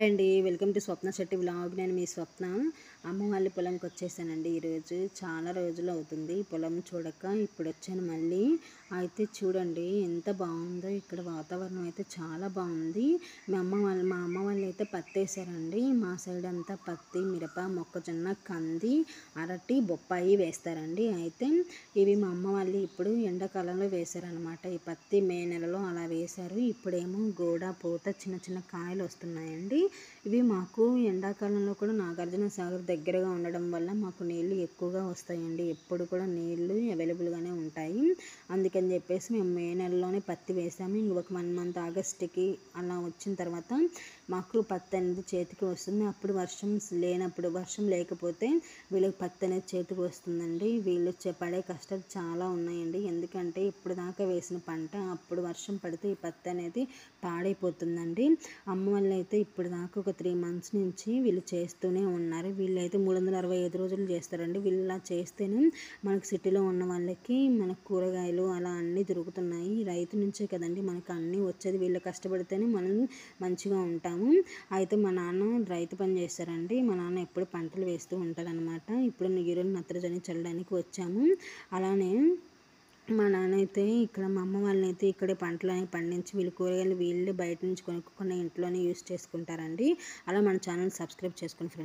అండి welcome to Swapna Shetty vlog. నేను మీ స్వప్న. అమ్మ వాళ్ళ పొలంకి వచ్చేసానండి. ఈరోజు చాలా రోజులు అవుతుంది పొలం చూడక. ఇప్పుడు వచ్చాను మళ్ళీ. అయితే చూడండి ఎంత బాగుందో ఇక్కడ వాతావరణం అయితే చాలా బాగుంది. మా అమ్మ వాళ్ళు అయితే పత్తి వేసారండి. మా సైడ్ అంతా పత్తి, మిరప, మొక్కజొన్న, కంది, అరటి, బొప్పాయి వేస్తారండి. అయితే ఇవి మా అమ్మ వాళ్ళు ఇప్పుడు ఎండాకాలంలో వేశారనమాట. ఈ పత్తి మే నెలలో అలా వేశారు. ఇప్పుడేమో గోడ పూత చిన్న చిన్న కాయలు వస్తున్నాయండి. ఇవి మాకు ఎండాకాలంలో కూడా నాగార్జున సాగర్ దగ్గరగా ఉండడం వల్ల మాకు నీళ్ళు ఎక్కువగా వస్తాయండి. ఎప్పుడు కూడా నీళ్ళు అవైలబుల్గానే ఉంటాయి. అందుకని చెప్పేసి మేము మే నెలలోనే పత్తి వేసాము. ఇంకొక 1 మంత్ ఆగస్టుకి అలా వచ్చిన తర్వాత మాకు పత్తి అనేది చేతికి వస్తుంది. అప్పుడు వర్షం లేకపోతే వీళ్ళకి పత్తి అనేది చేతికి వస్తుందండి. వీళ్ళు పడే కష్టాలు చాలా ఉన్నాయండి. ఎందుకంటే ఇప్పుడు దాకా వేసిన పంట అప్పుడు వర్షం పడితే ఈ పత్తి అనేది పాడైపోతుందండి. అమ్మ వాళ్ళు అయితే ఇప్పుడు దాకా ఒక 3 మంత్స్ నుంచి వీళ్ళు చేస్తూనే ఉన్నారు. వీళ్ళైతే 365 రోజులు చేస్తారండి. వీళ్ళు ఇలా చేస్తేనే మనకు సిటీలో ఉన్న వాళ్ళకి మనకు కూరగాయలు అలా అన్నీ దొరుకుతున్నాయి. రైతు నుంచే కదండి మనకు అన్నీ వచ్చేది. వీళ్ళు కష్టపడితేనే మనం మంచిగా ఉంటాము. అయితే మా నాన్న రైతు పని చేస్తారండి. మా నాన్న ఎప్పుడు పంటలు వేస్తూ ఉంటారనమాట. ఇప్పుడు నీరు నత్రజని చల్లడానికి వచ్చాము. అలానే మా నాన్న అయితే ఇక్కడ మా అమ్మ వాళ్ళని అయితే ఇక్కడే పంటలు పండించి వీళ్ళు కూరగాయలు వీళ్ళే బయట నుంచి కొనుక్కోకుండా ఇంట్లోనే యూస్ చేసుకుంటారండి. అలా మన ఛానల్ సబ్స్క్రైబ్ చేసుకోండి ఫ్రెండ్స్.